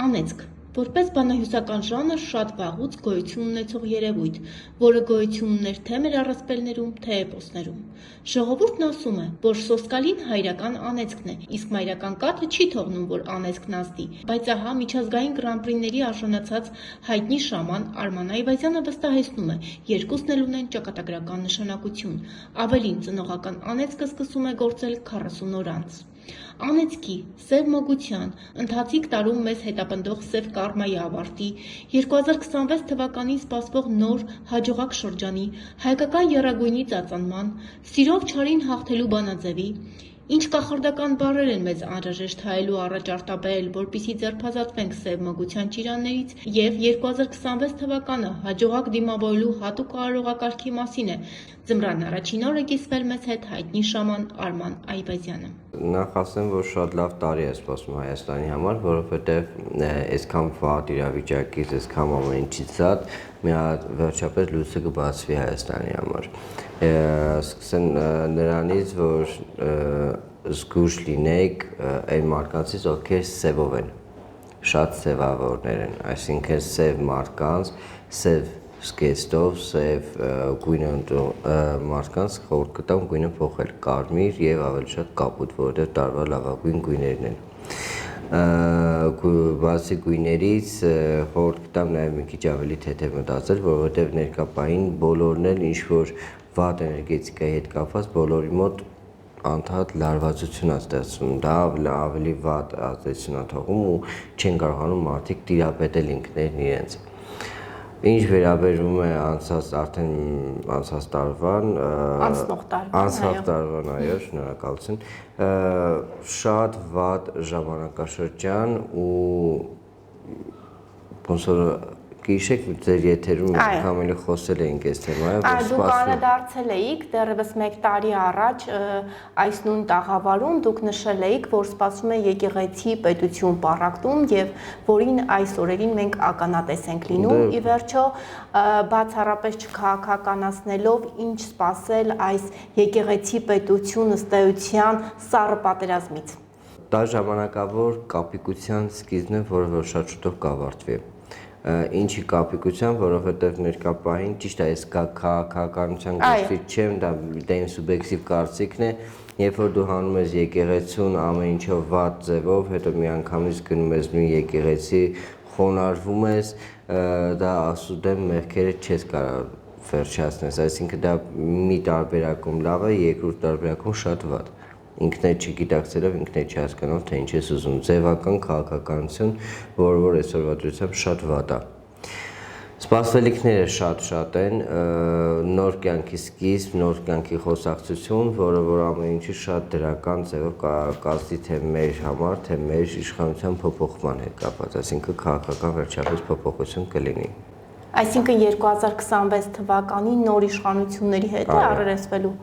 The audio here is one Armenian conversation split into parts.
Անեծք որպես բանահյուսական ժանր շատ վաղուց գոյություն ունեցող երևույթ, որը գոյություն ուներ թե մեր առասպելներում, թե էպոսներում։ Ժողովուրդն ասում է, որ սոսկալին հայրական անեծքն է, իսկ մայրական կաթը չի թողնում, որ անեծքն ազդի, բայց ահա միջազգային գրանպրիների արժանացած հայտնի շաման Արման Այվազյանը վստահեցնում է, երկուսն էլ ունեն ճակատագրական նշանակություն, ավելին ծնողական անեծքը սկսում է գործել 40 օր անց։ Անեծքի, սև մոգության, ընթացիկ տարում մեզ հետապնդող սև կարմայի ավարտի, 2026 թվականին սպասվող նոր հաջողակ շրջանի, հայկական եռագույնի ծածանման, սիրով չարին հաղթելու բանաձևի, ինչ կախարդական բառեր են մեզ անհրաժեշտ հայելու առաջ արտաբերել, որպեսզի ձերբազատվենք սև մոգության ճիրաններից, և 2026 թվականը հաջողակ դիմավորելու հատուկ արարողակարգի մասին է ձմռան առաջին օրը կիսվել մեզ հետ հայտնի շաման Արման Այվազյանը։ Նախ ասեմ, որ շատ լավ տարի է սպասում Հայաստանի համար, որովհետև այսքան վատ իրավիճակից, այսքան ամեն ինչից զատ մի հատ վերջապես լույսը կբացվի Հայաստանի համար։ Սկսեն նրանից, որ զգույշ լինեք այն մարդկանցից, ովքեր սևով են, շատ սևավորներ են, այսինքն սև մարդկանց, սև սկեստով, սև գույնը մարդկանց խորհուրդ կտամ գույնը փոխել կարմիր և ավելի շատ կապույտ, որովհետև տարվա լավագույն գույներն են։ Բացի գույներից խորհուրդ կտամ նաև մի քիչ ավելի թեթև մտածել, որովհետև ներկա պահին բոլորն էլ ինչ-որ վատ էներգետիկայի հետ կապված բոլորի մոտ անդադ լարվածություն է ստեղծում, դա ավելի վատ ազդեցություն է թողում ու չեն կարողանում մարդիկ տիրապետել ինքներն իրենց։ Ինչ վերաբերում է անցած տարվան, անցնող տարվան, այո, շնորհակալություն, շատ վատ ժամանակաշրջան ու ոնց որ գիշեք ձեր եթերում անգամ էլի խոսել էինք այս թեմայով, որ դուք անդրադարձել էիք դեռևս 1 տարի առաջ այս նույն տաղավարում դուք նշել էիք, որ սպասում է եկեղեցի պետություն պառակտում եւ որին այս օրերին մենք ականատես ենք լինում։ Ի վերջո բացառապես չքաղաքականացնելով ինչ սպասել այս եկեղեցի պետություն ըստ էության սառը պատերազմից։ Դա ժամանակավոր կապիկության սկիզբն է, որը որ շատ շուտով կավարտվի։ Ինչի կապիկության, որովհետև ներկա պահին ճիշտ է, այս քաղաքականության գործից չեմ, դա իմ սուբյեկտիվ կարծիքն է, երբ որ դու հանում ես եկեղեցուն ամեն ինչով վատ ձևով, հետո միանգամից գնում ես նույն եկեղեցի, խոնարհվում ես, դա ասուդեմ մեղքերը չես կարող վերջացնես, այսինքն դա մի տարբերակում լավ է, երկրորդ տարբերակում շատ վատ։ Ինքն է չգիտակցելով, ինքն է չհասկանալով, թե ինչ ես ուզում, ձևական քաղաքականություն, որը որ այսօրվա դրությամբ շատ վատ է։ Սպասվելիքները շատ են, նոր կյանքի սկիզբ, նոր կյանքի խոսակցություն, որը որ ամեն ինչի շատ դրական ձևով կազդի թե մեր համար, թե մեր իշխանության փոփոխման հետ կապված, այսինքն քաղաքական վերջապես փոփոխություն կլինի։ Այսինքն 2026 թվականի նոր իշխանությունների հետ է առերեսվելու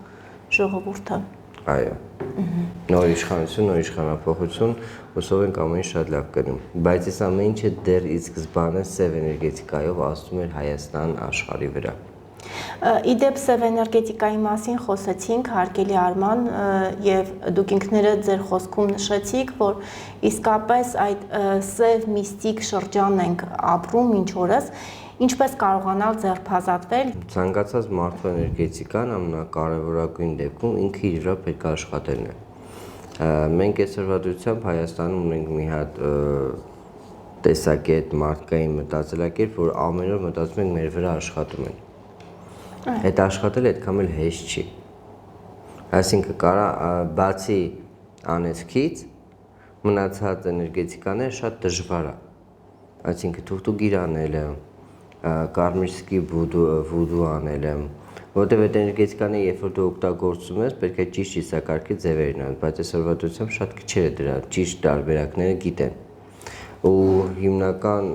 ժողովուրդը։ Այո, նոր իշխանություն, նոր իշխանափոխություն, հուսով ենք ամեն ինչ շատ լավ կլինի, բայց այս ամեն ինչը դեռ ի սկզբանե սև էներգետիկայով ազդում էր Հայաստան աշխարհի վրա։ Իդեպ սև էներգետիկայի մասին խոսեցինք, հարգելի Արման, եւ դուք ինքներդ ձեր խոսքում նշեցիք, որ իսկապես այդ սև միստիկ շրջանն ենք ապրում մինչ օրս, ինչպես կարողանալ ձերբազատվել։ Ցանկացած մարդու էներգետիկան ամենակարևորագույն դեպքում ինքը իր վրա պետք է աշխատելն է։ Մենք այսօրվա դրությամբ Հայաստանում ունենք մի հատ տեսակետ, մարդկային մտածելակերպ, որ ամեն օր մտածում ենք մեր վրա աշխատում են։ Այդ աշխատելը այդքան էլ հեշտ չի։ Այսինքն կարա բացի անեծքից մնացած էներգետիկաները շատ դժվար է։ Այսինքն թուղթուգիր անելը, կարմիրսկի վուդու անելը, որտեղ այդ էներգետիկանը երբ որ դու օգտագործում ես, պետք է ճիշտ ծիսակարգի ձևերն անես, բայց այսօրվա դրությամբ շատ քիչերը դրա ճիշտ տարբերակները գիտեն։ Ու հիմնական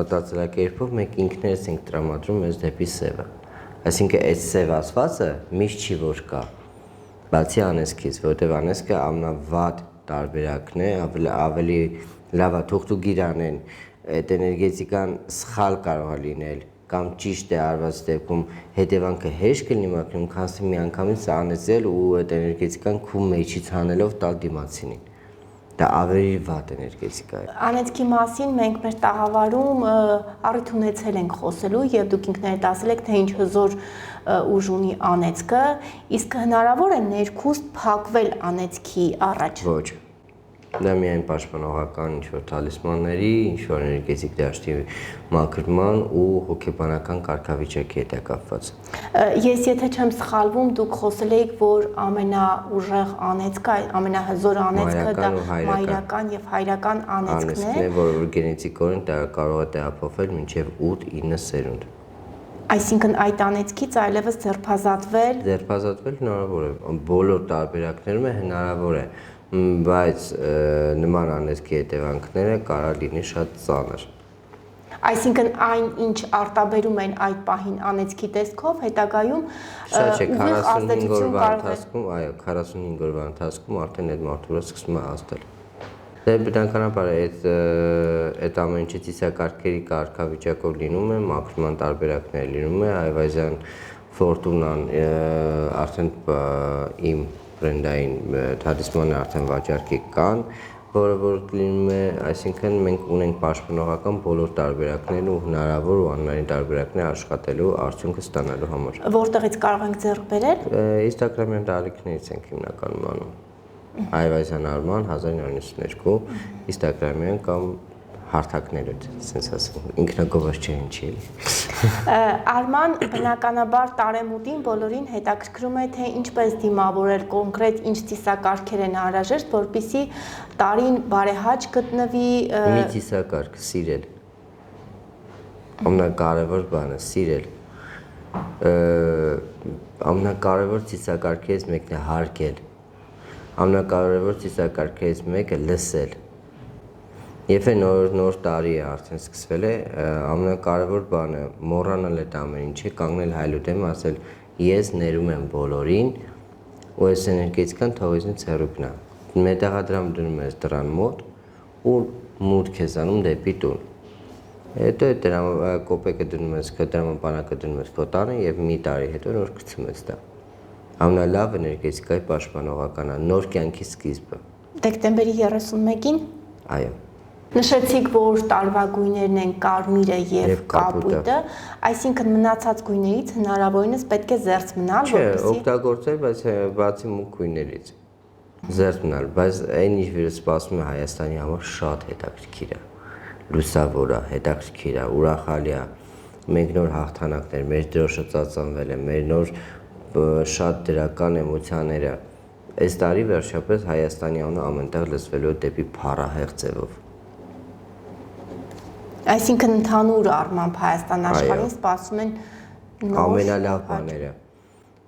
մտածելակերպով մենք ինքներս ենք տրամադրում մեզ դեպի սևը։ Այսինքն այս սև ասվածը միշտ չի որ կա, բացի անեծքից, որտեղ անեծքը ամենավատ տարբերակն է, ավելի լավ է թուղթուգիր անեն, այդ էներգետիկան սխալ կարող է լինել կամ ճիշտ է արված դեպքում հետևանքը հեշտ կլինի մաքրում, քան մի անգամից անեծել ու այդ էներգետիկան քու մեջից հանելով տալ դիմացինին։ Դա ավելի վատ էներգետիկա է։ Անեծքի մասին մենք մեր տաղավարում առիթ ունեցել ենք խոսելու եւ դուք ինքներդ ասել եք, թե ինչ հզոր ուժ ունի անեծքը, իսկ հնարավոր է ներքուստ փակվել անեծքի առաջ։ Ոչ։ Դա միայն պաշտպանողական ինչ-որ թալիսմանների, ինչ-որ էներգետիկ դաշտի մաքրման ու հոգեբանական կարգավիճակի հետ է կապված։ Ես եթե չեմ սխալվում, դուք խոսել եք, որ ամենաուժեղ անեծքը, ամենահզոր անեծքը դա մայրական եւ հայրական անեծքն է, որը գենետիկորեն կարող է տեղափոխվել մինչեւ 8-9 սերունդ։ Այսինքն այդ անեծքից այլևս ձերբազատվել հնարավոր է, բոլոր տարբերակներում է հնարավոր է, բայց նման անեծքի հետևանքները կարող լինի շատ ծանր։ Այսինքն այն ինչ արտաբերում են այդ պահին անեծքի տեսքով, հետագայում ուղիղ ազդեցություն կարող է։ Այո, 45 օրվա ընթացքում արդեն այդ մարդու վրա սկսում է ազդել։ Դե բնականաբար այդ ամեն ինչը ծիսակարգերի կարգավիճակով լինում է, մաքրման տարբերակներ լինում է, Այվազյան Ֆորտունան արդեն իմ բրենդային թալիսմանը արդեն վաճառքի կան, որը որ լինում է, այսինքն մենք ունենք պաշտպանողական բոլոր տարբերակներն ու հնարավոր ու անհնարին տարբերակներ աշխատելու արդյունքը ստանալու համար։ Որտեղից կարող ենք ձեռք բերել։ Instagram-յան դալիքներից ենք հիմնականում անում։ Այվազյան Արման 1992 Instagram-յան կամ հարթակներով, ասենց ասեմ, ինքնագովազդ չէ ինչի էլի։ Արման, բնականաբար տարեմուտին բոլորին հետաքրքրում է, թե ինչպես դիմավորել կոնկրետ ինչ ծիսակարգեր են անհրաժեշտ, որպեսզի տարին բարեհաճ գտնվի։ Մի ծիսակարգ սիրել։ Ամենակարևոր բանը սիրել։ Ամենակարևոր ծիսակարգերից մեկն է հարգել։ Ամենակարևոր ծիսակարգերից մեկը լսել։ Եթե նոր տարի է արդեն սկսվել է, ամենակարևոր բանը մոռանալ այդ ամեն ինչը, կանգնել հայլու դեմ, ասել ես ներում եմ բոլորին ու այս էներգետիկան թող ինձնից հեռու գնա։ Մետաղադրամ դնում ես դռան մոտ ու մուտք ես անում դեպի տուն։ Հետո այդ կոպեկը դնում ես, դրամապանակը դնում ես քո տանը եւ մի տարի հետո նոր գցում ես դա։ Ամենալավ էներգետիկայի պաշտպանողականն է, նոր կյանքի սկիզբը։ Դեկտեմբերի 31-ին։ Այո։ Նշեցիք, որ տարվա գույներն են կարմիրը եւ կապույտը, այսինքն մնացած գույներից հնարավորինս պետք է զերծ մնալ, որպեսզի օգտագործել, բայց բացի մուգ գույներից զերծ մնալ, բայց այն ինչ որ սպասում է Հայաստանի համար շատ հետաքրքիր է, լուսավոր է, հետաքրքիր է, ուրախալի է, մենք նոր հաղթանակներ, մեր դրոշը ծածանվել է, մեր նոր շատ դրական էմոցիաները, այս տարի վերջապես Հայաստանի անունը ամենտեղ լսվելու է դեպի փառահեղ ձևով։ Այսինքն ընդհանուր առմամբ Հայաստան աշխարհին սպասում են ամենալավ բաները։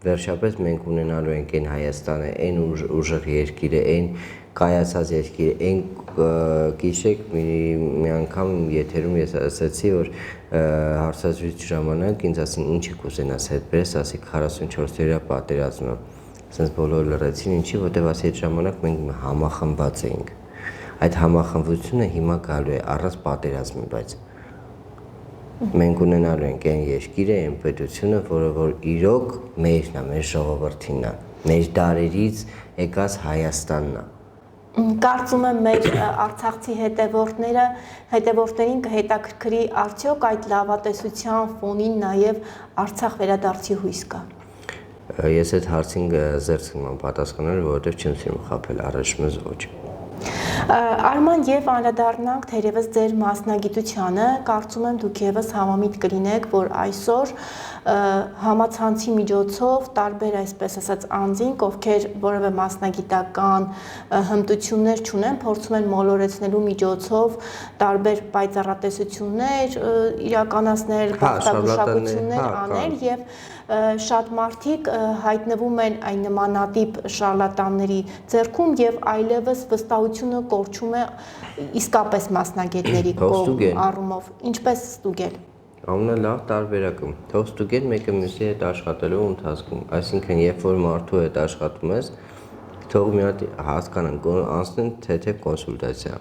Վերջապես մենք ունենալու ենք այն Հայաստանը, այն ուժեղ երկիրը, այն կայացած երկիրը, այն գիշեք մի անգամ եթերում ես ասացի, որ հարցազրույցի ժամանակ ինձ ասին ինչ եք ուզենաս հետ բերես, ասի 44-օրյա պատերազմը։ Ասենց բոլորը լռեցին, ինչի, որտեղ ասի այդ ժամանակ մենք համախմբված էինք։ Այդ համախմբությունը հիմա գալու է առանց պատերազմի, բայց մենք ունենալու ենք այն երկիրը, այն պետությունը, որը որ իրոք մերն է, մեր ժողովրդին է, մեր դարերից եկած Հայաստանն է։ Կարծում եմ մեր արցախցի հետևորդներին կհետաքրքրի արդյոք այդ լավատեսության ֆոնին նաև Արցախ վերադարձի հույս կա։ Ես այդ հարցին զերծ եմ պատասխանել, որովհետև չեմ սիրում խաբել առաջինս ոչ։ Արման, եւ անդրադառնանք թերևս ձեր մասնագիտությանը, կարծում եմ դուք եւս համամիտ կլինեք, որ այսօր համացանցի միջոցով տարբեր, այսպես ասած, անձինք, ովքեր որևէ մասնագիտական հմտություններ չունեն, փորձում են մոլորեցնելու միջոցով տարբեր պայծառատեսություններ իրականացնել, բախտագուշակություններ անել եւ շատ մարդիկ հայտնվում են այն նմանատիպ շարլատանների ձեռքում եւ այլևս վստահությունը կորչում է իսկապես մասնագետների առումով։ Ինչպես ստուգել։ Ամենալավ տարբերակը թող ստուգեն մեկը մյուսի հետ աշխատելու ընթացքում, այսինքն երբ որ մարդու հետ աշխատում ես, թող մի հատ հասկանան, անցնեն թե կոնսուլտացիա,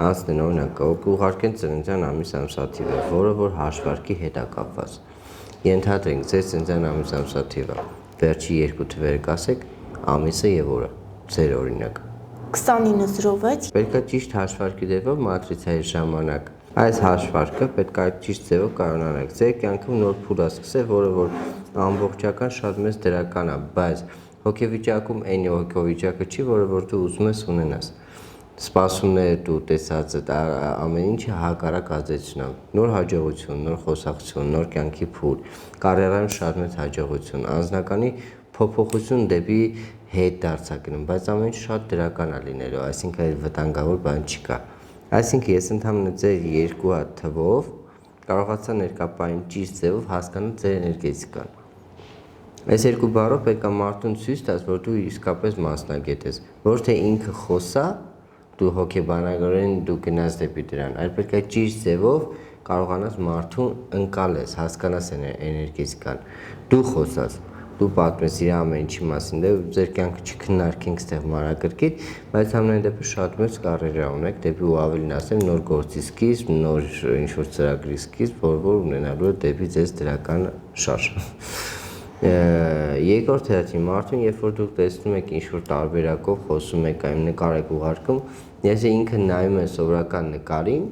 անցնեն օրինակ ուղարկեն ծննդյան ամիս ամսաթիվը, որը որ հաշվարկի հետ է կապված։ Ենթադրենք ձեր ծննդյան ամիս ամսաթիվը, վերջի երկու թվերը կասեք ամիսը եւ օրը, ձեր օրինակ։ 29-06 Պետք է ճիշտ հաշվարկի ձևով մատրիցայի ժամանակ այս հաշվարկը պետք է ճիշտ ձևով կարողանանք։ Ձեր կյանքում նոր փուլ սկսել, որը որ ամբողջական շատ մեծ դրական է, բայց հոգեվիճակում այն հոգեվիճակը չի, որը որ դու ուզում ես ունենաս։ Սպասումները դու տեսածը ամեն ինչը հակառակ ազդեցություն է։ Նոր հաջողություն, նոր խոսակցություն, նոր կյանքի փուլ, կարիերայում շատ մեծ հաջողություն, անձնականի փոփոխություն դեպի հետ դարձակնում, բայց ամեն ինչ շատ դրական է լինելու, այսինքն այդ վտանգավոր բան չկա։ Այսինքն ես ընդհանրապես ձեր երկու հատ թվով կարողացա ներկայացնել ճիշտ ձևով հասկանալ ձեր էներգետիկան։ Այս երկու բառով պետք է մարդուն ցույց տաս, որ դու իսկապես մասնագետ ես, ոչ թե ինքը խոսա, դու հոգեբանական դու գնաս դեպի դրան, այլ պետք է ճիշտ ձևով կարողանաս մարդուն ընկալես, հասկանաս էներգետիկան։ Դու խոսաս, դու պատմես իր ամեն ինչի մասին, դե ձեր կյանքը չքննարկենք ստեղ մանրակրկիտ, բայց ամեն դեպքում շատ մեծ կարիերա ունեք դեպի ու ավելին ասեմ նոր գործի սկիզբ, նոր ինչ-որ ծրագրի սկիզբ, որ ունենալու է դեպի ձեզ դրական շարժ։ Երկրորդ հերթին մարդուն, երբ որ դուք տեսնում եք ինչ-որ տարբերակով խոսում եք, այն նկար եք ուղարկում, ես ինքը նայում եմ սովորական նկարին,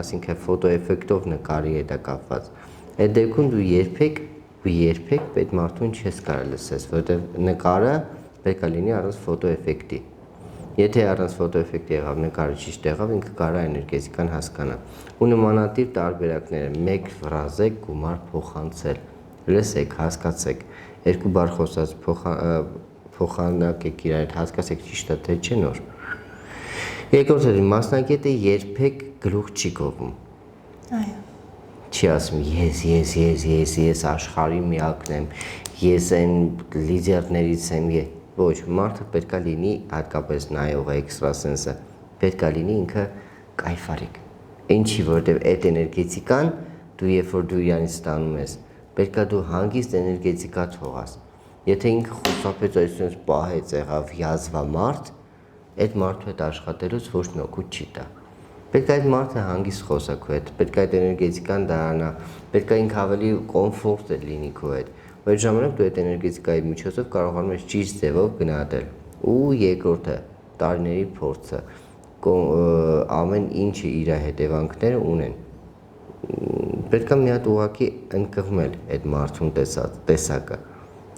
այսինքն ֆոտոէֆեկտով նկարի հետ է կապված, այդ դեպքում դու երբեք պետք մարդուն չես կարող լսես, որովհետև նկարը պետք է լինի առանց ֆոտոէֆեկտի։ Եթե առանց ֆոտոէֆեկտի եղավ, նկարը ճիշտ եղավ, ինքը կարող է էներգետիկան հասկանա։ Ու նմանատիպ տարբերակները մեկ ֆրազե գումար փոխանցել։ Լսեք, հասկացեք, երկու բառ խոսած փոխանակեք իրար հետ, հասկացեք ճիշտ է թե չէ նոր։ Երկրորդը մասնագետը երբեք գլուխ չի կովում։ Այո։ Չի ասում ես աշխարհի միակն եմ, ես այն լիդերներից եմ, ոչ, մարդը պետք է լինի հատկապես նայողը, էքստրասենսը, պետք է լինի ինքը կայֆարիկ։ Ինչի, որովհետև այդ էներգետիկան դու երբ որ դու իրանից ստանում ես, պետք է դու հանգիստ էներգետիկա թողաս։ Եթե ինքը խուսափեց այսպես պահեց եղավ հիազվա մարդ, այդ մարդու հետ աշխատելուց ոչ մի օգուտ չի տա։ Պետք է այդ մարդը հանգիստ խոսա քո հետ, պետք է այդ էներգետիկան դառնա, պետք է ինքը ավելի կոմֆորտ լինի քո հետ։ Այդ ժամանակ դու այդ էներգետիկայի միջոցով կարողանում ես ճիշտ ձևով գնահատել։ Ու երկրորդը տարիների փորձը, ամեն ինչը իր հետևանքները ունեն։ Պետք է մի հատ ուղղակի ընկղմել այդ մարդուն տեսակը։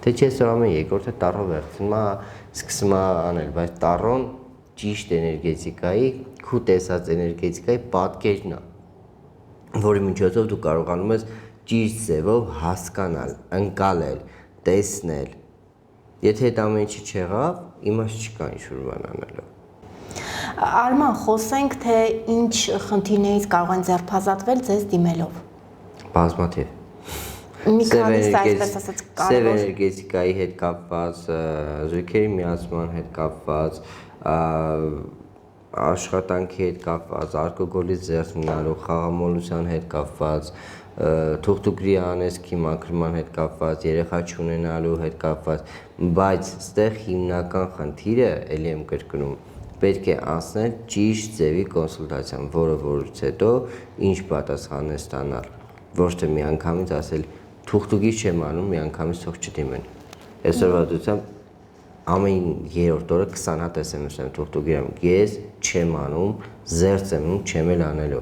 Թե չէ սա ամեն երկրորդը տառով վերցնում է, սկսում է անել, բայց տառոն ճիշտ էներգետիկայի, քու տեսած էներգետիկայի պատկերն է, որի միջոցով դու կարողանում ես ճիշտ ձևով հասկանալ, ընկալել, տեսնել։ Եթե այդ ամեն ինչը չեղավ, իմաստ չկա ինչ-որ բան անելու։ Արման, խոսենք, թե ինչ խնդիրներից կարող են ձերբազատվել ձեզ դիմելով։ Բազմաթիվ։ Մի քանիսը այսպես ասած Սև էներգետիկայի հետ կապված, զույգերի միացման հետ կապված, աշխատանքի հետ կապված, ալկոգոլից զերծ մնալու, խաղամոլության հետ կապված, թուղթուկրի անեծքի մաքրման հետ կապված, երեխա չունենալու հետ կապված, բայց ստեղ հիմնական խնդիրը, ելի եմ կրկնում, պետք է անցնել ճիշտ ձևի կոնսուլտացիան, որը որից հետո ինչ պատասխան է ստանալ, ոչ թե միանգամից ասել թուղթուկից չեմ անում, միանգամից թող չդիմեն։ Այսօրվա դրությամբ ամեն երրորդ օրը 20 հատ SMS եմ թուղթուկի եմ, ես չեմ անում, զերծ եմ անում, չեմ էլ անելու։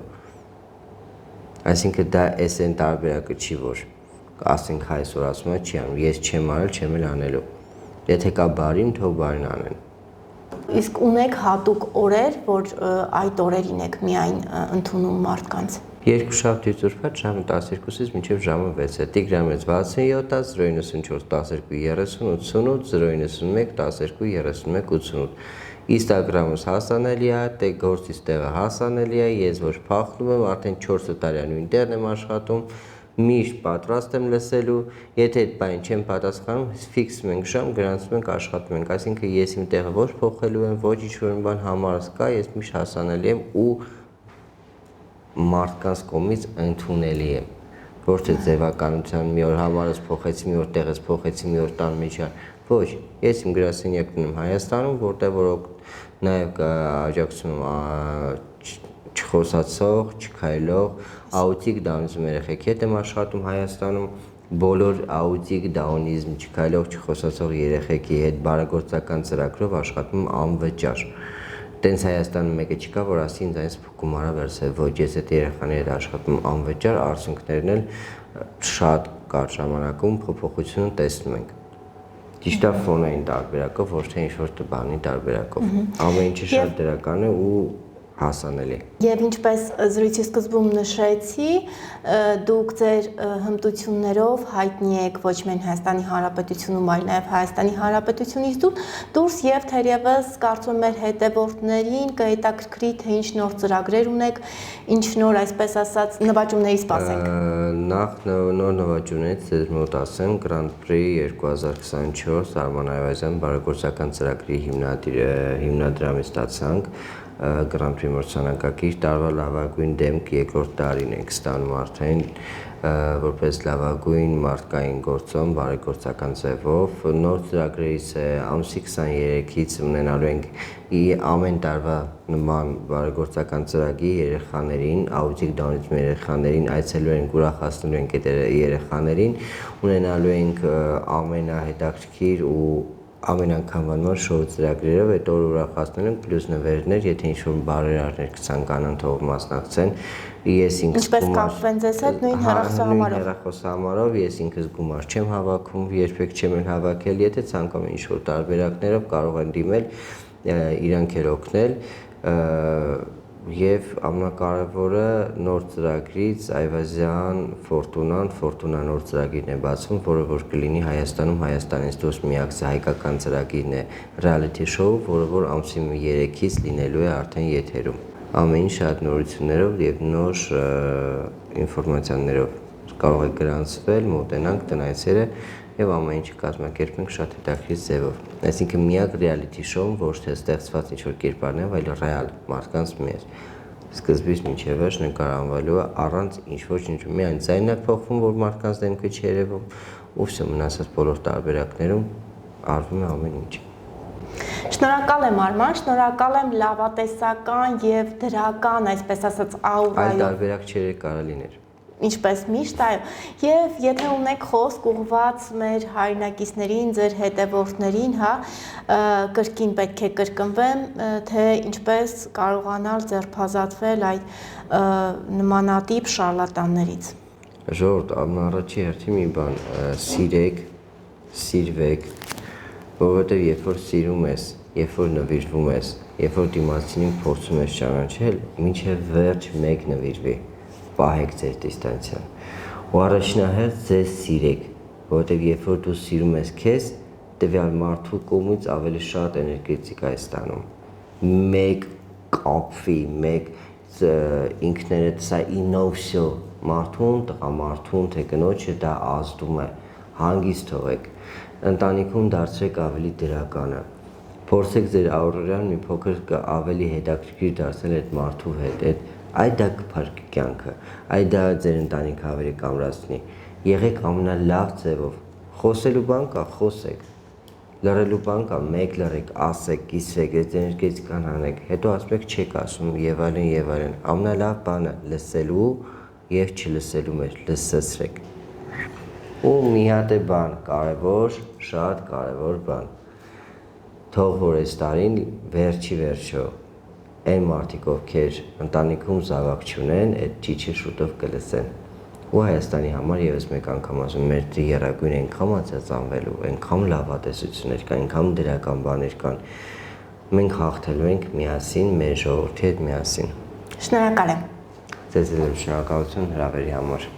Այսինքն դա էս այն տարբերակը չի, որ ասենք այսօր ասում եմ չի անում, ես չեմ արել, չեմ էլ անելու։ Եթե կա բարին, թող բարին անեն։ Իսկ ունեք հատուկ օրեր, որ այդ օրերին եք միայն ընդունում մարդկանց։ Երկուշաբթի ուրբաթ ժամը 12-ից մինչև ժամը 6-ը, Տիգրամից 67 094 12 30 88 091 12 31 88։ Instagram-ս հասանելի է, գործից տեղը հասանելի է, ես ոչ փախնում եմ, արդեն 4 տարի նույն տեղն եմ աշխատում, միշտ պատրաստ եմ լսելու, եթե այդ բանը չեմ պատասխանում, ֆիքսում ենք ժամ, գրանցում ենք, աշխատում ենք, այսինքն ես իմ տեղը ոչ փոխելու եմ, ոչ ինչ-որ բան համարս կա, ես միշտ հասանելի եմ ու մարդկանց կողմից ընդունելի եմ, ոչ թե ձևականության մի օր համարս փոխեցի, մի օր տեղս փոխեցի, մի օր տան մեջ ոչ, ես իմ գրասենյակն եմ Հայաստանում, որտեղ որ նաև աջակցում չխոսացող, չքայլող, աուտիկ դաունիզմ երեխեքի հետ եմ աշխատում Հայաստանում, բոլոր աուտիկ դաունիզմ չքայլող, չխոսացող երեխեքի հետ բարեգործական ծրագրով աշխատում անվճար։ Տենց Հայաստանը մեկը չկա, որ ասի ինձ այնպես գումարա վերցրել, ոչ, ես այդ երեխաների հետ աշխատում անվճար, արդյունքներն էլ շատ կարճ ժամանակում փոփոխությունը տեսնում ենք։ Ճիշտ է ֆոնային տարբերակով, ոչ թե ինչ-որ բանի տարբերակով։ Ամեն ինչը շատ դրական է ու հասանելի։ Եվ ինչպես զրույցի սկզբում նշեցի, դուք ձեր հմտություններով հայտնի եք ոչ միայն Հայաստանի Հանրապետությունում, այլ նաև Հայաստանի Հանրապետությունից դուրս եւ թերևս կարծում եմ մեր հետևորդներին կհետաքրքրի, թե ինչ նոր ծրագրեր ունեք, ինչ նոր, այսպես ասած, նվաճումների սպասենք։ Նախ նոր նվաճումներից ձեզ մոտ ասեմ Grand Prix 2024 Արման Այվազյան բարեգործական ծրագրի հիմնադրամի ստացանք Grand Prix մրցանակակիր տարվա լավագույն դեմք երկրորդ տարին ենք ստանում արդեն որպես լավագույն մարդկային գործոն բարեգործական ձևով նոր ծրագրերից է ամսի 23-ից ունենալու ենք ամեն տարվա նման բարեգործական ծրագրի երեխաներին աուտիկ դաունիզմի երեխաներին այցելելու ենք ուրախացնելու ենք այդ երեխաներին ունենալու ենք ամենահետաքրքիր ու ամեն անգամվան նոր շոու ծրագրերով այդ օրը ուրախացնել ենք պլյուս նվերներ, եթե ինչ-որ բարերարներ կցանկանան թող մասնակցեն, ես ինքս Ինչպես կապվեն ձեզ հետ նույն հեռախոսահամարով, ես ինքս գումար չեմ հավաքում, երբեք չեմ էլ հավաքել, եթե ցանկանում են ինչ-որ տարբերակներով կարող են դիմել, իրանք էլ օգնել Եվ ամենակարևորը նոր ծրագրից Այվազյան Ֆորտունա նոր ծրագիրն է բացվում, որը որ կլինի Հայաստանում, Հայաստանից դուրս միակ հայկական ծրագիրն է reality show, որը որ ամսի 3-ից լինելու է արդեն եթերում։ Ամեն ինչ շատ նորություններով եւ նոր ինֆորմացիաներով կարող եք գրանցվել, մոտենանք տնայցերը եւ ամեն ինչը կազմակերպենք շատ հետաքրքիր ձևով։ Այսինքն միակ reality show-ն ոչ թե ստեղծված ինչ-որ կերպարներով, այլ ռեալ մարդկանց մեջ։ Սկզբից մինչև վերջ նկարահանվելու է առանց ինչ-որ միայն ձայնն է փոխվում, որ մարդկանց դեմքը չի երևում, ու վсё մնացած բոլոր տարբերակներում արվում է ամեն ինչ։ Շնորհակալ եմ Արման, շնորհակալ եմ լավատեսական եւ դրական, այսպես ասած, աուրայով։ Այլ տարբերակ չէր կարա լիներ։ Ինչպես միշտ, այո։ Եվ եթե ունեք խոսք ուղղված մեր հայրենակիցներին, ձեր հետևորդներին, հա, կրկին պետք է կրկնվեմ, թե ինչպես կարողանալ ձերբազատվել այդ նմանատիպ շարլատաններից։ Ժողովուրդ, առաջի հերթին մի բան, սիրեք, սիրվեք, որովհետև երբ որ սիրում ես, երբ որ նվիրվում ես, երբ որ դիմացինին փորձում ես ճանաչել, մինչև վերջ մեկ նվիրվի։ Պահեք ձեր դիստանցիան ու առաջնահերթ ձեզ սիրեք, որովհետև երբ որ դու սիրում ես քեզ, տվյալ մարդու կողմից ավելի շատ էներգետիկա է ստանում։ Մեկ կապվի, մեկ ինքներդ սա ինովսիո մարդուն, տղամարդուն, թե կնոջը դա ազդում է, հանգիստ թողեք, ընտանիքում դարձրեք ավելի դրականը, փորձեք ձեր առօրյան մի փոքր ավելի հետաքրքիր դարձնել այդ մարդու հետ, այդ դա կփրկի կյանքը, այդ դա ձեր ընտանիքը ավելի կամրացնի, եղեք ամենալավ ձևով, խոսելու բան կա, խոսեք, լռելու բան կա, մեկ լռեք, ասեք, կիսվեք, այդ էներգետիկան հանեք, հետո ասում եք չեք ասում եւ այլն, ամենալավ բանը լսելու եւ չլսելու մեջ, լսեցրեք։ Ու մի հատ է բան, կարևոր, շատ կարևոր բան, թող որ այս տարին վերջո Այն մարդիկ, ովքեր ընտանիքում զավակ չունեն, այդ ճիչը շուտով կլսեն։ Ու Հայաստանի համար եւս մեկ անգամ ասում, մեր եռագույն այնքան ածանվելու, այնքան լավատեսություններ կան, այնքան դրական բաներ կան։ Մենք հաղթելու ենք միասին, մեր ժողովրդի հետ միասին։ Շնորհակալ եմ։ Ձեզ շնորհակալություն հրավերի համար։